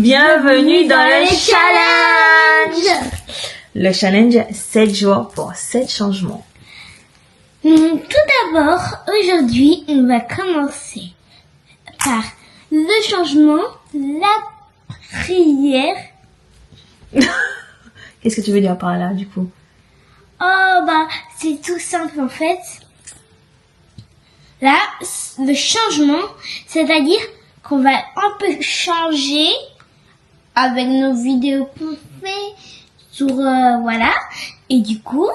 Bienvenue dans le challenge. Le challenge 7 jours pour 7 changements. Tout d'abord, aujourd'hui, on va commencer par le changement, la prière. Qu'est-ce que tu veux dire par là, du coup? C'est tout simple en fait. Là, le changement, c'est-à-dire qu'on va un peu changer avec nos vidéos qu'on fait sur voilà. Et du coup,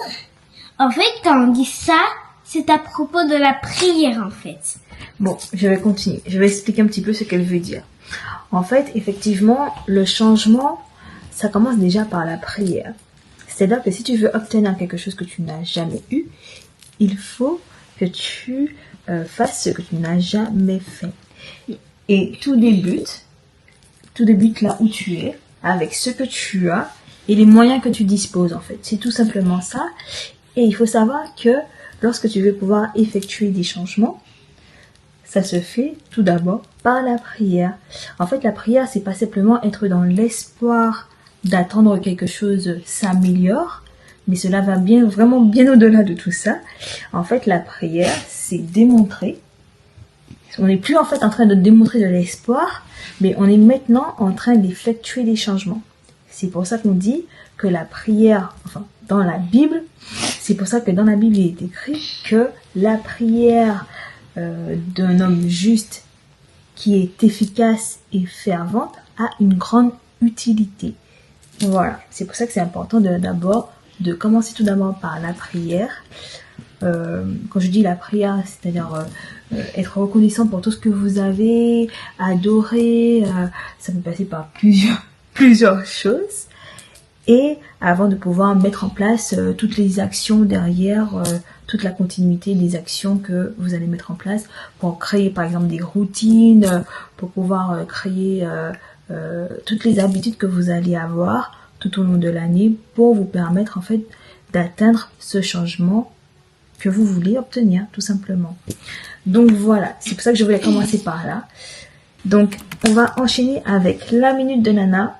en fait, quand on dit ça, c'est à propos de la prière en fait. Bon, je vais continuer. Je vais expliquer un petit peu ce qu'elle veut dire. En fait, effectivement, le changement, ça commence déjà par la prière. C'est-à-dire que si tu veux obtenir quelque chose que tu n'as jamais eu, il faut que tu fasses ce que tu n'as jamais fait. Et tout débute là où tu es, avec ce que tu as et les moyens que tu disposes en fait. C'est tout simplement ça. Et il faut savoir que lorsque tu veux pouvoir effectuer des changements, ça se fait tout d'abord par la prière. En fait, la prière, c'est pas simplement être dans l'espoir d'attendre que quelque chose s'améliore, mais cela va vraiment bien au-delà de tout ça. En fait, la prière, c'est démontrer. On n'est plus en fait en train de démontrer de l'espoir, mais on est maintenant en train d'effectuer des changements. C'est pour ça qu'on dit que la prière, enfin, dans la Bible, c'est pour ça que dans la Bible, il est écrit que la prière d'un homme juste qui est efficace et fervente a une grande utilité. Voilà, c'est pour ça que c'est important de commencer tout d'abord par la prière. Quand je dis la prière, c'est-à-dire être reconnaissant pour tout ce que vous avez, adorer, ça peut passer par plusieurs choses. Et avant de pouvoir mettre en place toutes les actions derrière, toute la continuité des actions que vous allez mettre en place pour créer par exemple des routines, pour pouvoir créer toutes les habitudes que vous allez avoir tout au long de l'année pour vous permettre en fait d'atteindre ce changement que vous voulez obtenir tout simplement. Donc voilà, c'est pour ça que je voulais commencer par là. Donc on va enchaîner avec la minute de Nana.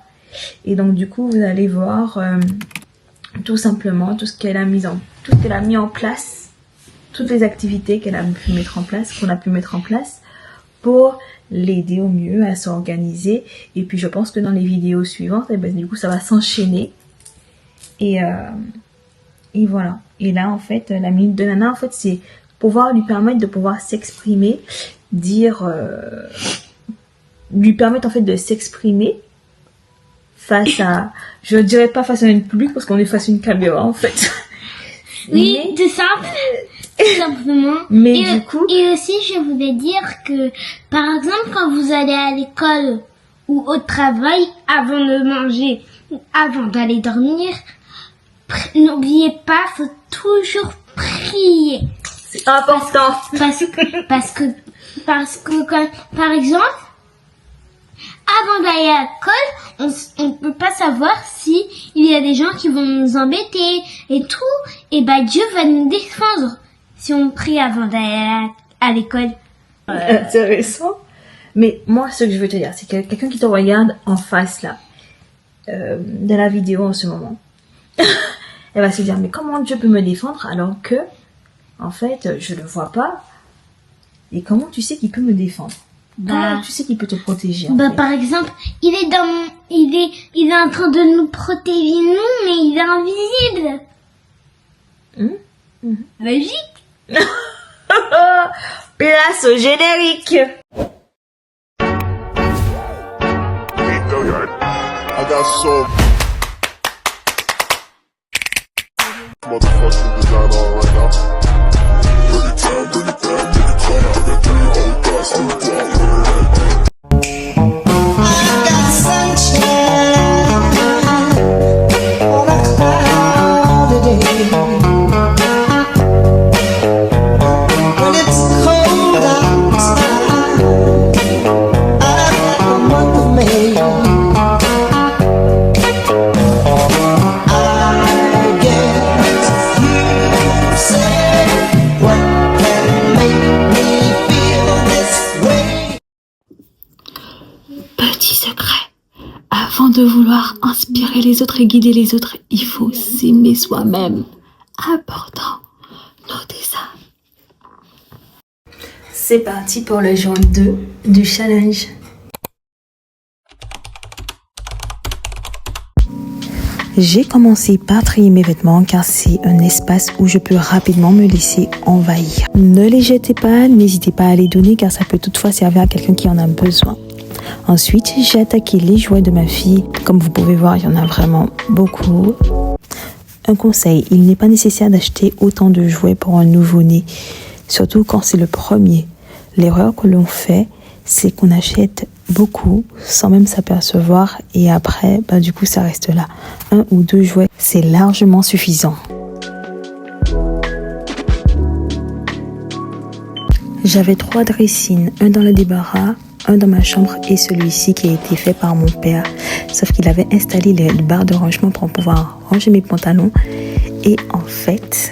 Et donc du coup vous allez voir tout simplement tout ce qu'elle a mis en place, toutes les activités qu'elle a pu mettre en place, qu'on a pu mettre en place pour l'aider au mieux à s'organiser. Et puis je pense que dans les vidéos suivantes, du coup ça va s'enchaîner. Et voilà. Et là en fait la minute de Nana en fait c'est pouvoir lui permettre de pouvoir s'exprimer, lui permettre en fait de s'exprimer face à, je dirais pas face à une public parce qu'on est face à une caméra en fait. Oui, c'est simple. Tout simplement. Mais du coup. Et aussi, je voulais dire que, par exemple, quand vous allez à l'école ou au travail, avant de manger, avant d'aller dormir, n'oubliez pas, faut toujours prier. C'est important. Parce que quand, par exemple, avant d'aller à l'école, on ne peut pas savoir si il y a des gens qui vont nous embêter et tout. Et Dieu va nous défendre si on prie avant d'aller à l'école. Intéressant. Mais moi, ce que je veux te dire, c'est que quelqu'un qui te regarde en face là, de la vidéo en ce moment, elle va se dire, mais comment Dieu peut me défendre alors que, en fait, je le vois pas. Et comment tu sais qu'il peut me défendre? Comment tu sais qu'il peut te protéger en fait? Par exemple, il est en train de nous protéger nous, mais il est invisible. Logique. Place au générique. I got so motherfucking design on right now. Bring it down, bring it down, bring it down. I got 3 old guys on the block. I got sunshine on a cloudy day. When it's cold outside, I got the month of May. I guess you say vouloir inspirer les autres et guider les autres, il faut s'aimer soi-même. Important. Notez ça. C'est parti pour le jour 2 du challenge. J'ai commencé par trier mes vêtements car c'est un espace où je peux rapidement me laisser envahir. Ne les jetez pas, n'hésitez pas à les donner car ça peut toutefois servir à quelqu'un qui en a besoin. Ensuite, j'ai attaqué les jouets de ma fille. Comme vous pouvez voir, il y en a vraiment beaucoup. Un conseil, il n'est pas nécessaire d'acheter autant de jouets pour un nouveau-né, surtout quand c'est le premier. L'erreur que l'on fait, c'est qu'on achète beaucoup sans même s'apercevoir et après, du coup, ça reste là. 1 ou 2 jouets, c'est largement suffisant. J'avais 3 dressings, un dans le débarras, un dans ma chambre et celui-ci qui a été fait par mon père. Sauf qu'il avait installé les barres de rangement pour pouvoir ranger mes pantalons. Et en fait,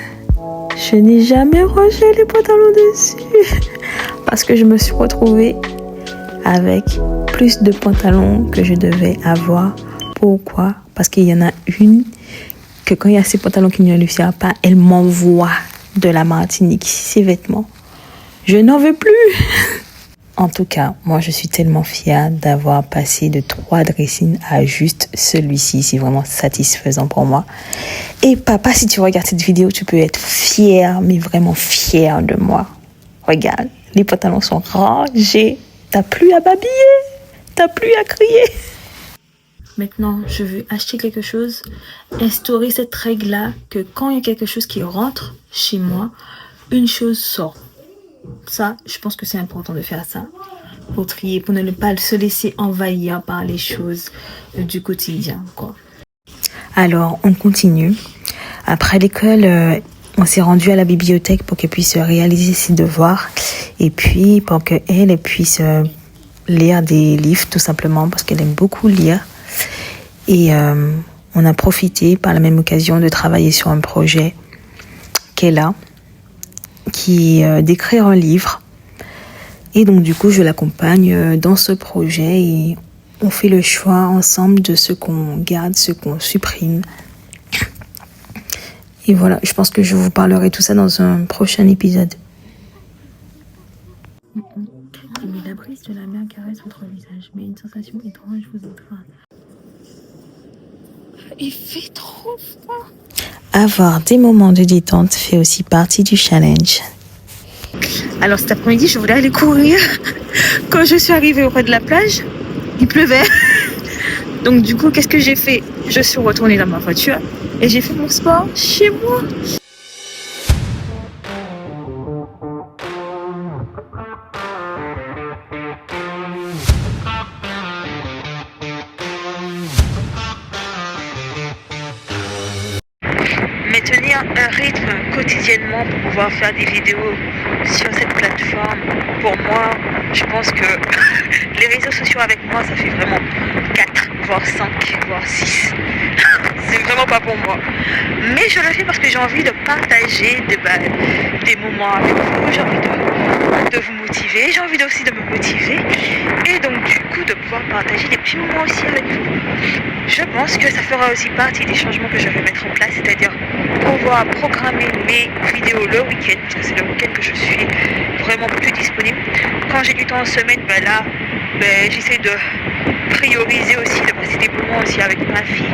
je n'ai jamais rangé les pantalons dessus. Parce que je me suis retrouvée avec plus de pantalons que je devais avoir. Pourquoi? Parce qu'il y en a une que quand il y a ces pantalons qui ne lui servent pas, elle m'envoie de la Martinique ses vêtements. Je n'en veux plus. En tout cas, moi je suis tellement fière d'avoir passé de 3 dressings à juste celui-ci. C'est vraiment satisfaisant pour moi. Et papa, si tu regardes cette vidéo, tu peux être fier, mais vraiment fier de moi. Regarde, les pantalons sont rangés. T'as plus à babiller, t'as plus à crier. Maintenant, je veux acheter quelque chose, instaurer cette règle-là que quand il y a quelque chose qui rentre chez moi, une chose sort. Ça, je pense que c'est important de faire ça pour trier, pour ne pas se laisser envahir par les choses du quotidien, quoi. Alors, on continue. Après l'école, on s'est rendu à la bibliothèque pour qu'elle puisse réaliser ses devoirs et puis pour qu'elle puisse lire des livres tout simplement parce qu'elle aime beaucoup lire. Et on a profité par la même occasion de travailler sur un projet qu'elle a, qui est d'écrire un livre. Et donc du coup, je l'accompagne dans ce projet et on fait le choix ensemble de ce qu'on garde, ce qu'on supprime. Et voilà, je pense que je vous parlerai tout ça dans un prochain épisode. Mais la brise de la mer caresse votre visage, mais une sensation étrange vous étreint. Il fait trop froid. Avoir des moments de détente fait aussi partie du challenge. Alors cet après-midi, je voulais aller courir. Quand je suis arrivée auprès de la plage, il pleuvait. Donc du coup, qu'est-ce que j'ai fait? Je suis retournée dans ma voiture et j'ai fait mon sport chez moi. Maintenir un rythme quotidiennement pour pouvoir faire des vidéos sur cette plateforme, pour moi, je pense que les réseaux sociaux avec moi, ça fait vraiment 4, voire 5, voire 6. C'est vraiment pas pour moi. Mais je le fais parce que j'ai envie de partager des moments avec vous, j'ai envie de vous motiver, j'ai envie aussi de me motiver et donc du coup de pouvoir partager des petits moments aussi avec vous. Je pense que ça fera aussi partie des changements que je vais mettre en place, c'est-à-dire pouvoir programmer mes vidéos le week-end, parce que c'est le week-end que je suis vraiment plus disponible. Quand j'ai du temps en semaine, j'essaie de prioriser aussi, de passer des moments aussi avec ma fille,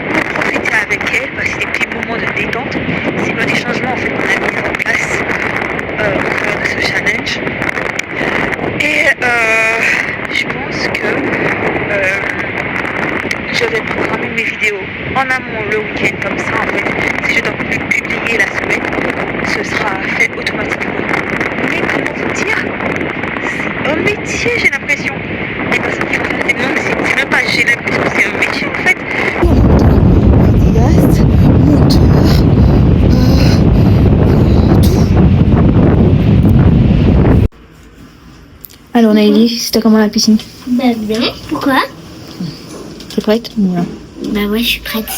pour profiter avec elle, passer des petits moments de détente. C'est pas des changements en fait qu'on a mis en place au travers de ce challenge. Et je pense que je vais programmer mes vidéos en amont le week-end, comme ça en fait, si je dois publier la semaine, ce sera fait automatiquement. Mais comment vous dire, c'est un métier, j'ai l'impression. Les personnes qui vont faire des mondes, c'est même pas j'ai l'impression, c'est un métier en fait. Vidéaste, monteur, tout. Alors Naïli, c'était comment la piscine? Bah bien, pourquoi? T'es prête? Ouais. Bah ouais, je suis prête.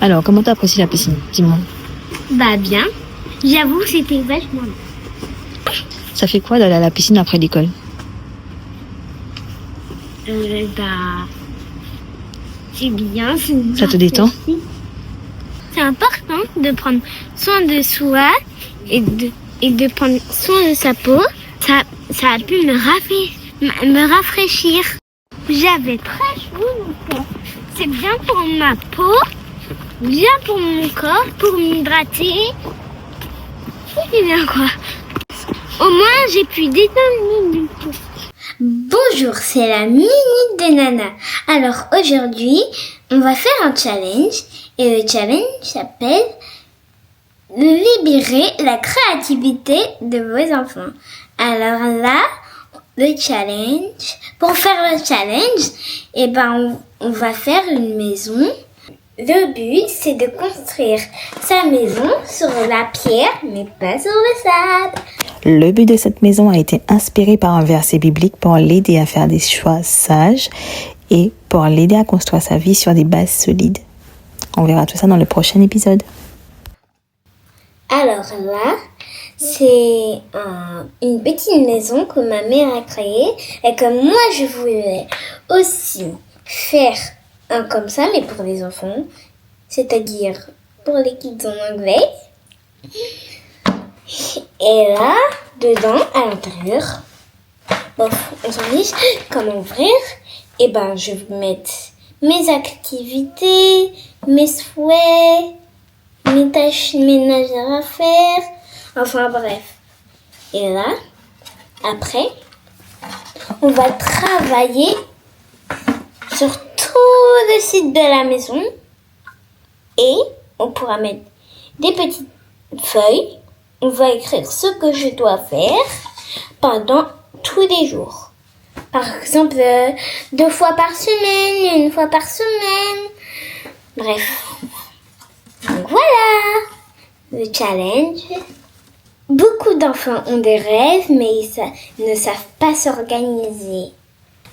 Alors, comment t'as apprécié la piscine? Dis-moi. Bah bien, j'avoue que c'était vachement bien. Ça fait quoi d'aller à la piscine après l'école? suis bien. Ça te détend? C'est important de prendre soin de soi et de prendre soin de sa peau. Ça a pu me rafraîchir. J'avais très chaud, donc c'est bien pour ma peau, bien pour mon corps, pour m'hydrater. C'est bien quoi. Au moins j'ai pu détendre mon peau. Bonjour, c'est la minute de Nana. Alors aujourd'hui, on va faire un challenge et le challenge s'appelle libérer la créativité de vos enfants. Alors là, le challenge, pour faire le challenge, on va faire une maison. Le but, c'est de construire sa maison sur la pierre, mais pas sur le sable. Le but de cette maison a été inspiré par un verset biblique pour l'aider à faire des choix sages et pour l'aider à construire sa vie sur des bases solides. On verra tout ça dans le prochain épisode. Alors là, c'est une petite maison que ma mère a créée et que moi je voulais aussi faire un comme ça, mais pour les enfants, c'est-à-dire pour les kids en anglais. Et là, dedans, à l'intérieur, bon, on s'en dit comment ouvrir. Et je vais mettre mes activités, mes souhaits, mes tâches ménagères à faire. Enfin bref. Et là, après, on va travailler sur tout le site de la maison. Et on pourra mettre des petites feuilles. On va écrire ce que je dois faire pendant tous les jours. Par exemple, 2 fois par semaine, 1 fois par semaine. Bref. Donc voilà le challenge. Beaucoup d'enfants ont des rêves, mais ils ne savent pas s'organiser.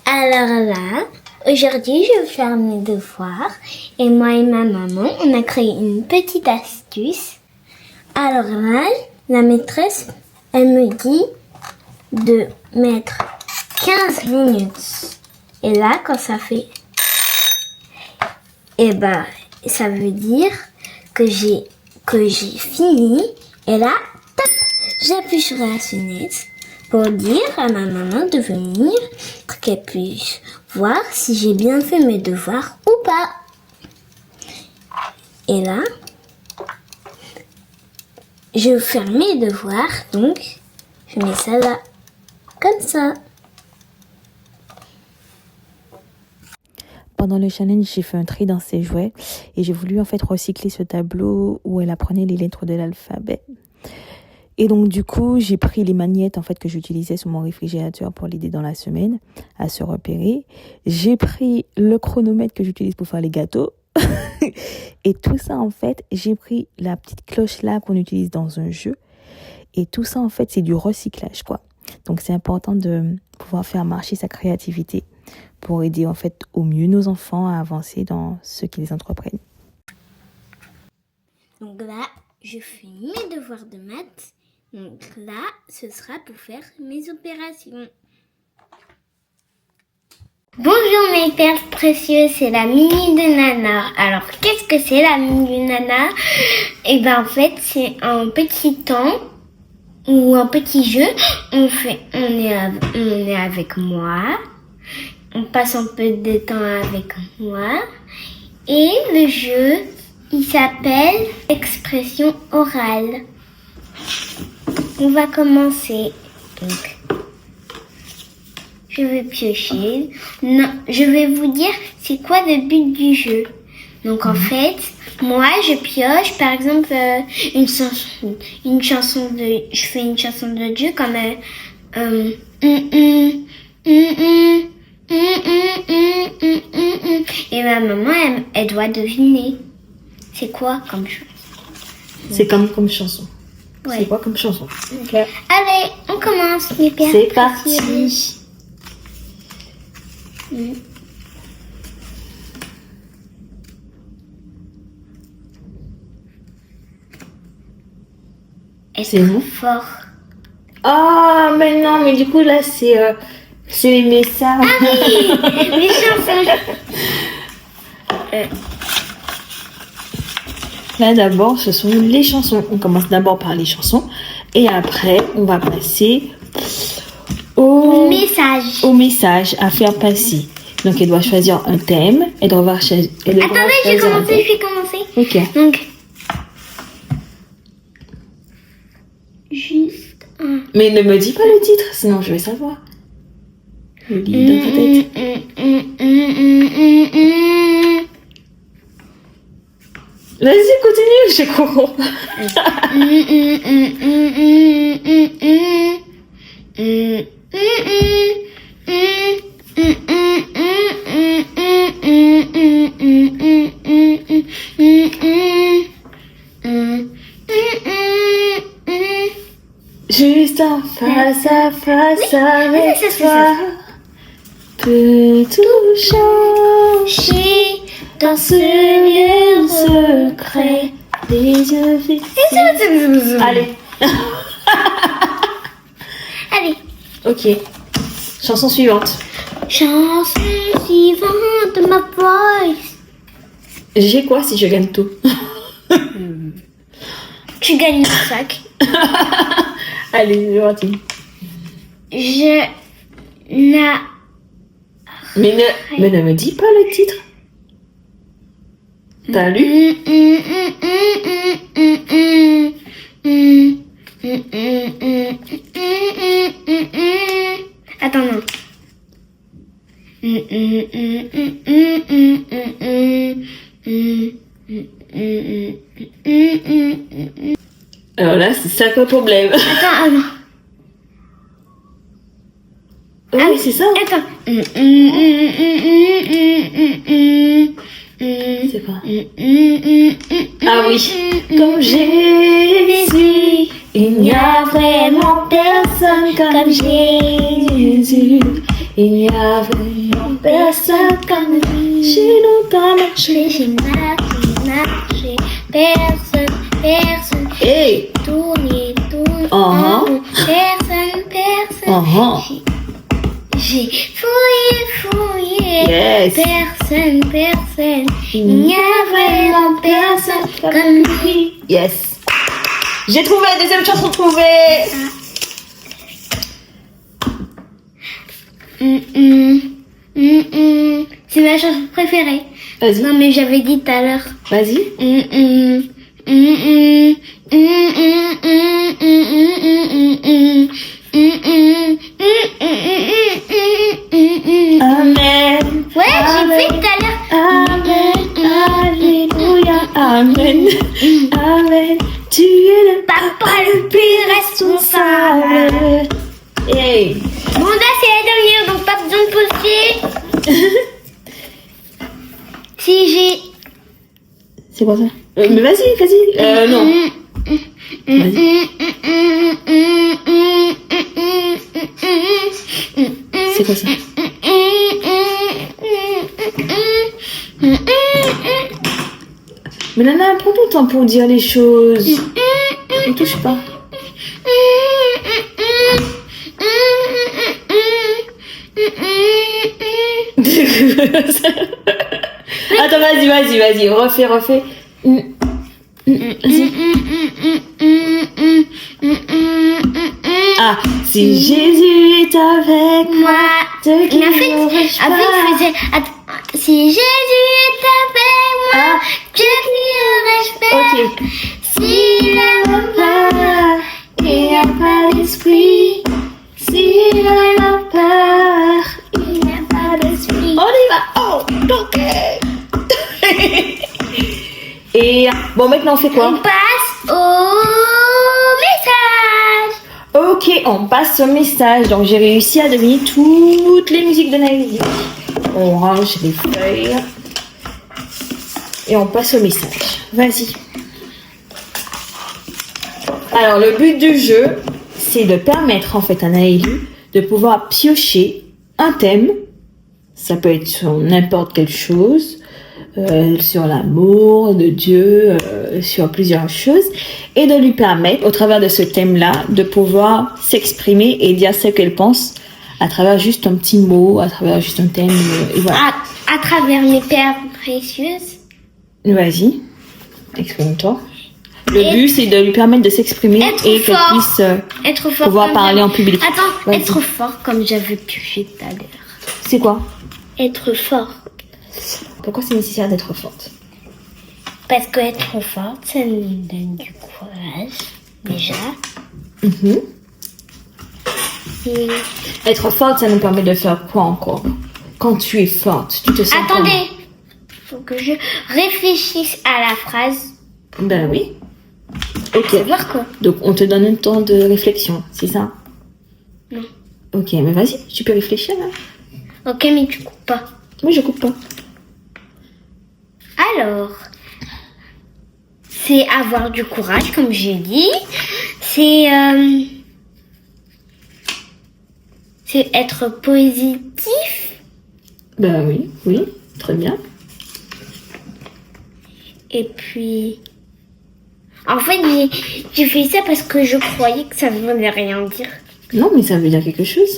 Alors là, aujourd'hui, je vais faire mes devoirs. Et moi et ma maman, on a créé une petite astuce. Alors là, la maîtresse, elle me dit de mettre 15 minutes. Et là, quand ça fait... ça veut dire que j'ai fini. Et là, tac, j'appuie sur la sonnette pour dire à ma maman de venir pour qu'elle puisse voir si j'ai bien fait mes devoirs ou pas. Et là, je vais faire mes devoirs, donc je mets ça là, comme ça. Pendant le challenge, j'ai fait un tri dans ses jouets et j'ai voulu en fait recycler ce tableau où elle apprenait les lettres de l'alphabet. Et donc du coup, j'ai pris les magnettes en fait que j'utilisais sur mon réfrigérateur pour l'aider dans la semaine à se repérer. J'ai pris le chronomètre que j'utilise pour faire les gâteaux. Et tout ça en fait, j'ai pris la petite cloche là qu'on utilise dans un jeu. Et tout ça en fait, c'est du recyclage quoi. Donc c'est important de pouvoir faire marcher sa créativité pour aider en fait au mieux nos enfants à avancer dans ce qu'ils entreprennent. Donc là, je fais mes devoirs de maths. Donc là, ce sera pour faire mes opérations. Bonjour mes perles précieuses, c'est la Mini de Nana. Alors, qu'est-ce que c'est la Mini de Nana? En fait, c'est un petit temps ou un petit jeu. On est avec moi. On passe un peu de temps avec moi. Et le jeu, il s'appelle expression orale. On va commencer. Donc, je vais piocher. Non, je vais vous dire c'est quoi le but du jeu. Donc en fait, moi je pioche par exemple une chanson de, je fais une chanson de Dieu comme et ma maman elle doit deviner c'est quoi comme chose. C'est comme chanson. Ouais. C'est quoi comme chanson? Okay. Allez, on commence mes perles. C'est parti. C'est trop fort. Ah, mais non, mais du coup, là, c'est les messages. Ah oui, les chansons. Là d'abord, ce sont les chansons. On commence d'abord par les chansons et après, on va passer au message à faire passer. Donc, elle doit choisir un thème. Elle doit devoir choisir. Attendez, je vais commencer. Ok. Donc, juste un. Mais ne me dis pas le titre, sinon je vais savoir. Le lis dans ta tête. Vas-y, continue, je comprends. Juste en face à face avec toi, peut tout changer dans ce lieu secret, les yeux fixés. Allez. Allez. Ok. Chanson suivante. Chanson suivante de ma voice. J'ai quoi si je gagne tout? Tu gagnes le sac. Allez, c'est parti. Mais ne me dis pas le titre. T'as lu? Attends, non. Alors là, c'est ça le problème. Attends. Oui, c'est ça. Attends. C'est quoi? Ah oui. Comme Jésus, il n'y a vraiment personne comme Jésus. Il n'y a vraiment personne comme lui. J'ai longtemps marché. J'ai marché. Personne. Hey. Tourné. Uh-huh. Personne. J'ai fouillé. Yes. Personne. Il n'y a vraiment personne comme lui. Yes. J'ai trouvé, deuxième chanson trouvée. C'est ma chanson préférée. Vas-y. Non, mais j'avais dit tout à l'heure. Vas-y. Amen. Ouais, j'ai fait tout à l'heure. Amen. Alléluia. Amen. Amen. Tu es le Papa le plus responsable. Hey. Bon, là, c'est la dernière, donc pas besoin de poster. Si j'ai... C'est quoi ça? Mais vas-y. Non. Vas-y. C'est quoi ça? Mais Nana, prends ton temps pour dire les choses. Ne touche pas. Attends, vas-y. Refais. Vas-y. Ah, si Jésus est avec moi, de qui n'aurais-je peur? Si Jésus est avec moi, de qui aurais-je peur? Ok. S'il a peur, il n'y a pas d'esprit. S'il a peur, il n'a pas d'esprit. on y va. Oh, ok. Et bon, maintenant on fait quoi? On passe au message. Ok, on passe au message. Donc j'ai réussi à deviner toutes les musiques de Naïli. On range les feuilles et on passe au message. Vas-y. Alors le but du jeu, c'est de permettre en fait à Naïli de pouvoir piocher un thème. Ça peut être sur n'importe quelle chose. Sur l'amour de Dieu, sur plusieurs choses, et de lui permettre, au travers de ce thème-là, de pouvoir s'exprimer et dire ce qu'elle pense à travers juste un petit mot, à travers juste un thème, et voilà. À travers mes précieuse. Vas-y, exprime-toi. Le but, c'est de lui permettre de s'exprimer Être et qu'elle fort. puisse Être fort. pouvoir comme parler j'avais- en public. Attends, Vas-y. être fort comme j'avais pioché tout à l'heure. C'est quoi? Être fort. Pourquoi c'est nécessaire d'être forte? Parce que être forte, ça nous donne du courage, déjà. Mhm. Et... Être forte, ça nous permet de faire quoi encore? Quand tu es forte, tu te sens Attendez, faut que je réfléchisse à la phrase. comment? Ben oui. Ok. Faut voir quoi. Donc on te donne un temps de réflexion, c'est ça? Non. Ok, mais vas-y, tu peux réfléchir là. Ok, mais tu coupes pas. Moi je coupe pas. Alors, c'est avoir du courage, comme j'ai dit. C'est être positif. Ben oui, oui, très bien. Et puis, en fait, j'ai fait ça parce que je croyais que ça ne voulait rien dire. Non, mais ça veut dire quelque chose.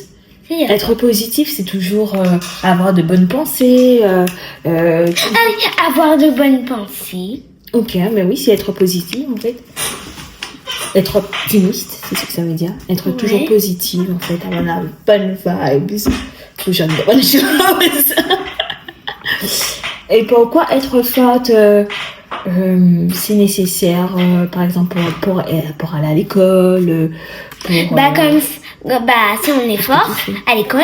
C'est-à-dire- Être positif, c'est toujours avoir de bonnes pensées. Ah oui, avoir de bonnes pensées. Ok, mais oui, c'est être positif en fait. Être optimiste, c'est ce que ça veut dire. Être Ouais. toujours positive en fait, avoir la bonne vibes, toujours de bonnes choses. Et pourquoi être forte, c'est nécessaire, par exemple, pour aller à l'école, pour... Bah, si on est fort à l'école,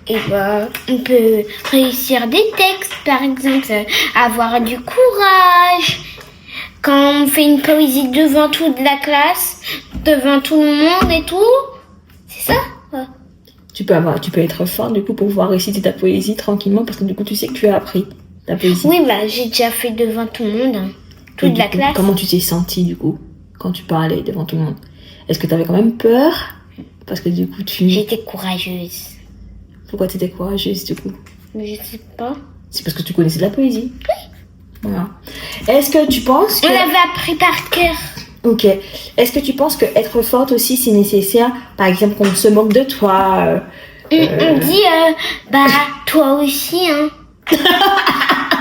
et bah, on peut réussir des textes, par exemple, avoir du courage. Quand on fait une poésie devant toute la classe, devant tout le monde et tout, c'est ça. Ouais. Tu peux être fort du coup pour pouvoir réciter ta poésie tranquillement parce que du coup tu sais que tu as appris ta poésie. Oui, bah, j'ai déjà fait devant tout le monde, hein, Et toute du la coup, classe. Comment tu t'es sentie du coup quand tu parlais devant tout le monde? Est-ce que tu avais quand même peur? Parce que du coup J'étais courageuse. Pourquoi tu étais courageuse du coup? Mais je sais pas. C'est parce que tu connaissais de la poésie. Oui. Voilà. Est-ce que tu penses que... On l'avait appris par cœur. Ok. Est-ce que tu penses que être forte aussi c'est nécessaire? Par exemple qu'on se moque de toi. On dit, bah, toi aussi, hein.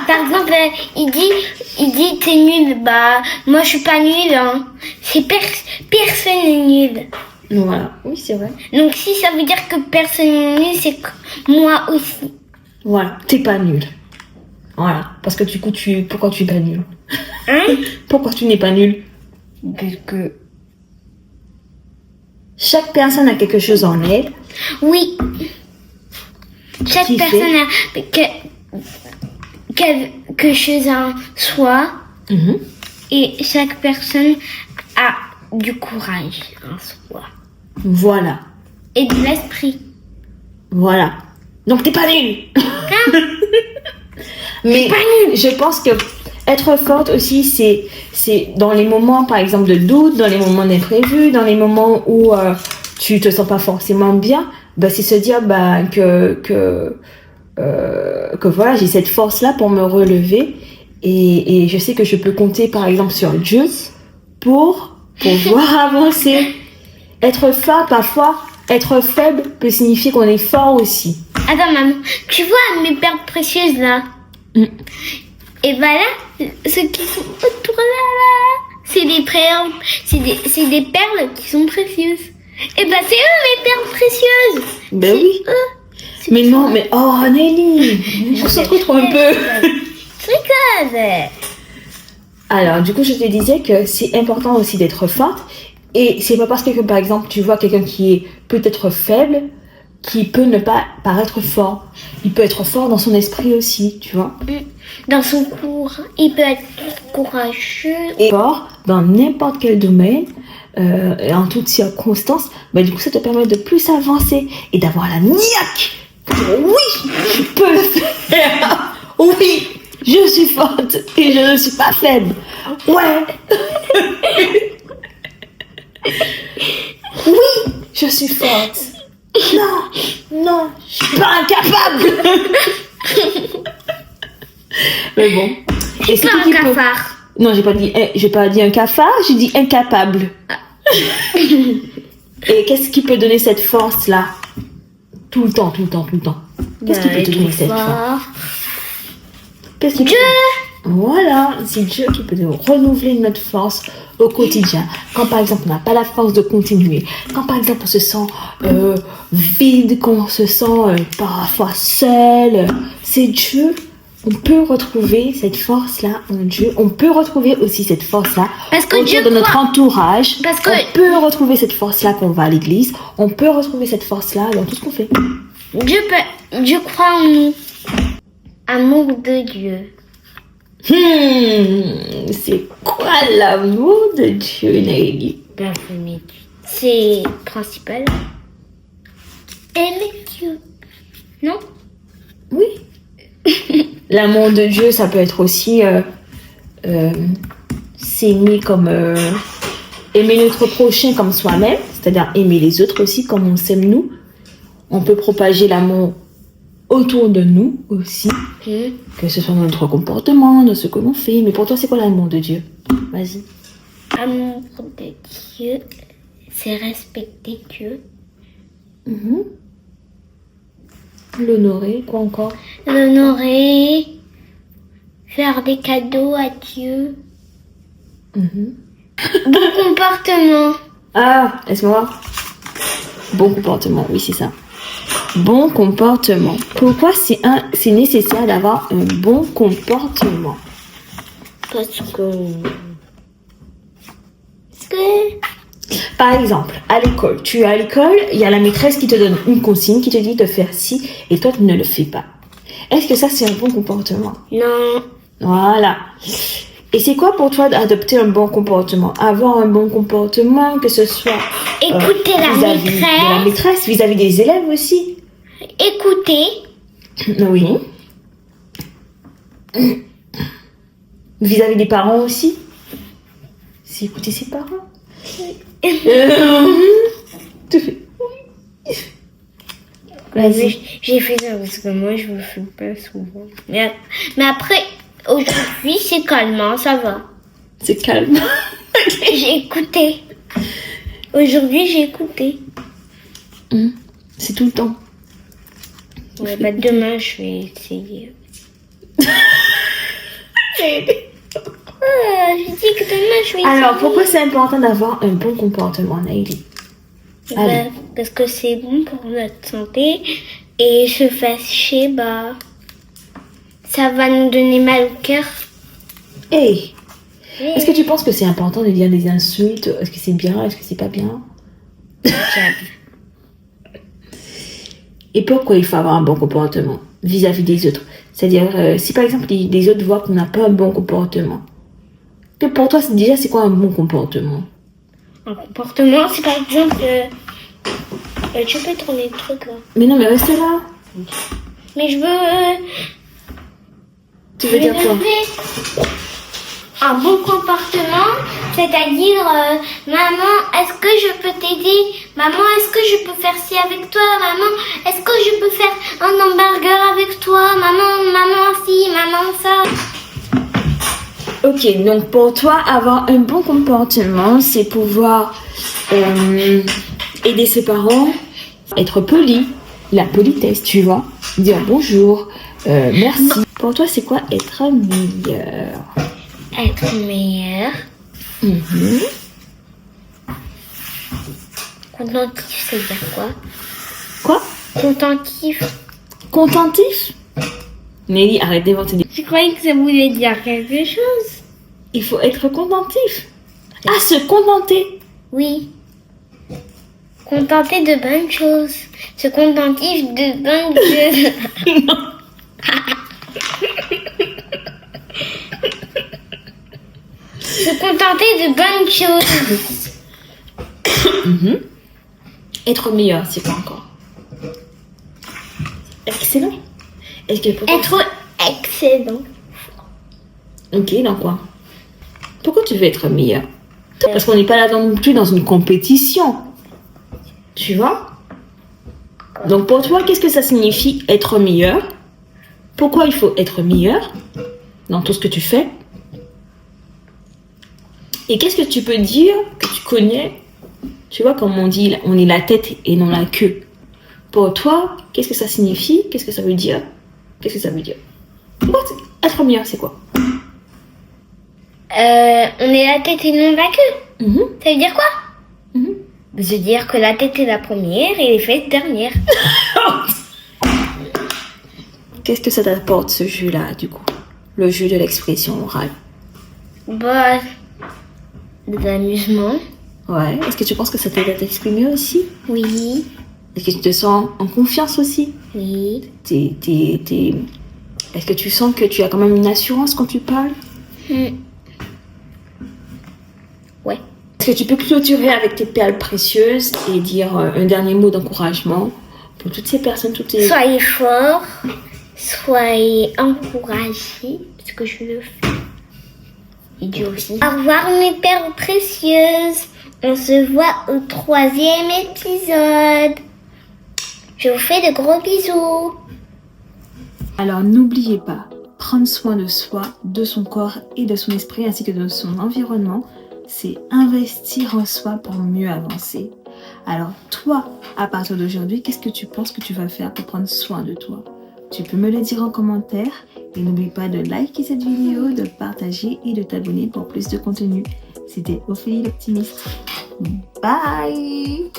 Par exemple, il dit, t'es nul. Bah, moi, je suis pas nulle, hein. Personne n'est nul. Voilà. Oui, c'est vrai. Donc, si ça veut dire que personne n'est nul, c'est que moi aussi. Voilà. T'es pas nul. Voilà. Parce que du coup, pourquoi tu es pas nul? Hein? Pourquoi tu n'es pas nul? Parce que... Chaque personne a quelque chose en elle. Oui. Chaque Qui personne a quelque chose en soi. Mhm. Et chaque personne a du courage en soi. Voilà. Et de l'esprit. Voilà. Donc t'es pas nul. Mais je pense que être forte aussi, c'est dans les moments, par exemple, de doute, dans les moments d'imprévu, dans les moments où tu te sens pas forcément bien, bah, c'est se dire bah, que voilà, j'ai cette force-là pour me relever et je sais que je peux compter, par exemple, sur Dieu pour pouvoir avancer. Être fort, parfois, être faible peut signifier qu'on est fort aussi. Attends, maman, tu vois mes perles précieuses là? Mm. Et bah là, ceux qui sont autour là, c'est des perles, c'est des perles qui sont précieuses. Et bah c'est eux mes perles précieuses. Ben C'est oui. eux. Mais non, mais oh Nelly, on se retrouve un peu. Je rigole. Alors, du coup, je te disais que c'est important aussi d'être forte. Et c'est pas parce que, par exemple, tu vois quelqu'un qui est peut-être faible, qui peut ne pas paraître fort. Il peut être fort dans son esprit aussi, tu vois. Dans son cours, il peut être courageux. Et fort dans n'importe quel domaine, et en toutes circonstances, bah, du coup, ça te permet de plus avancer et d'avoir la niaque. Oui, je peux le faire. Oui, je suis forte et je ne suis pas faible. Ouais. Oui, je suis forte. Non, je suis pas incapable. Mais bon. Est-ce Pas que un tu peux... cafard. Non, j'ai pas dit un cafard, j'ai dit incapable. Et qu'est-ce qui peut donner cette force-là? Tout le temps. Qu'est-ce qui peut te donner cette force? Qu'est-ce que Dieu. Voilà, c'est Dieu qui peut nous renouveler notre force au quotidien. Quand par exemple on n'a pas la force de continuer, quand par exemple on se sent vide, qu'on se sent parfois seul, c'est Dieu. On peut retrouver cette force-là en Dieu. On peut retrouver aussi cette force-là Parce que autour Dieu de notre croit- entourage. Parce que- On peut retrouver cette force-là quand on va à l'église. On peut retrouver cette force-là dans tout ce qu'on fait. Dieu croit en nous. Amour de Dieu. C'est quoi l'amour de Dieu, Nelly? C'est principal. Aimer Dieu. Non? Oui. L'amour de Dieu, ça peut être aussi s'aimer comme aimer notre prochain comme soi-même, c'est-à-dire aimer les autres aussi comme on s'aime nous. On peut propager l'amour autour de nous aussi, que ce soit dans notre comportement, dans ce que l'on fait. Mais pour toi, c'est quoi l'amour de Dieu? Vas-y. Amour de Dieu, c'est respecter Dieu. L'honorer, quoi encore? L'honorer, faire des cadeaux à Dieu. Bon comportement. Ah, laisse-moi. Bon comportement, oui, c'est ça. Bon comportement. Pourquoi c'est nécessaire d'avoir un bon comportement? Parce que... Par exemple, à l'école, tu es à l'école, il y a la maîtresse qui te donne une consigne, qui te dit de faire ci, et toi tu ne le fais pas. Est-ce que ça c'est un bon comportement? Non. Voilà. Et c'est quoi pour toi d'adopter un bon comportement? Avoir un bon comportement, que ce soit Écouter la vis-à-vis de la maîtresse. maîtresse, vis-à-vis des élèves aussi. Écouter. Oui. Vis-à-vis des parents aussi. C'est écouter ses parents. Tout fait. Vas-y. J'ai fait ça parce que moi je le fais pas souvent. Mais après, aujourd'hui c'est calme, hein, ça va. C'est calme. J'ai écouté. Aujourd'hui j'ai écouté. C'est tout le temps. Ouais, bah demain je vais essayer. J'ai dit que demain je vais essayer. Alors, pourquoi c'est important d'avoir un bon comportement, Naïli? Allez. Bah, parce que c'est bon pour notre santé. Et se fâcher, bah, ça va nous donner mal au cœur. Hey, est-ce que tu penses que c'est important de dire des insultes? Est-ce que c'est bien? Est-ce que c'est pas bien? Et pourquoi il faut avoir un bon comportement vis-à-vis des autres? C'est-à-dire, si par exemple les autres voient qu'on n'a pas un bon comportement, que pour toi, c'est quoi un bon comportement? Un comportement, c'est par exemple... tu peux tourner le truc là. Mais non, mais reste là. Mais je veux... Tu veux dire quoi? Un bon comportement, c'est-à-dire, maman, est-ce que je peux t'aider? Maman, est-ce que je peux faire ci avec toi? Maman, est-ce que je peux faire un hamburger avec toi? Maman ci, maman ça. Ok, donc pour toi, avoir un bon comportement, c'est pouvoir aider ses parents, être poli, la politesse, tu vois, dire bonjour, merci. Pour toi, c'est quoi être meilleur? Être meilleur. Contentif, c'est dire quoi? Quoi? Contentif. Contentif? Nelly, arrête d'inventer des... Je croyais que ça voulait dire quelque chose. Il faut être contentif. Ah, se contenter. Oui. Contenter de bonnes choses. Se contentif de bonnes choses. Se contenter de bonnes choses. Être meilleur, c'est quoi encore? Excellent. Est-ce que pour toi- Être excellent. Ok, dans quoi? Pourquoi tu veux être meilleur? Parce qu'on n'est pas là non plus dans une compétition. Tu vois? Donc pour toi, qu'est-ce que ça signifie être meilleur? Pourquoi il faut être meilleur dans tout ce que tu fais? Et qu'est-ce que tu peux dire que tu connais? Tu vois, comme on dit, on est la tête et non la queue. Pour toi, qu'est-ce que ça signifie? Qu'est-ce que ça veut dire? Qu'est-ce que ça veut dire? Pourquoi Être meilleur, c'est quoi? On est la tête et non la queue. Ça veut dire quoi? Ça veut dire que la tête est la première et les fesses dernière. Qu'est-ce que ça t'apporte, ce jeu-là, du coup? Le jeu de l'expression orale. Bah, de l'amusement. Ouais. Est-ce que tu penses que ça t'aide à t'exprimer aussi? Oui. Est-ce que tu te sens en confiance aussi? Oui. Est-ce que tu sens que tu as quand même une assurance quand tu parles? Ouais. Est-ce que tu peux clôturer avec tes perles précieuses et dire un dernier mot d'encouragement pour toutes ces personnes, toutes ces... Soyez forts, soyez encouragés, parce que je le fais. Et Dieu aussi. Au revoir mes perles précieuses. On se voit au 3e épisode. Je vous fais de gros bisous. Alors n'oubliez pas, prendre soin de soi, de son corps et de son esprit ainsi que de son environnement, c'est investir en soi pour mieux avancer. Alors toi, à partir d'aujourd'hui, qu'est-ce que tu penses que tu vas faire pour prendre soin de toi? Tu peux me le dire en commentaire et n'oublie pas de liker cette vidéo, de partager et de t'abonner pour plus de contenu. C'était Ophélie l'Optimiste. Bye!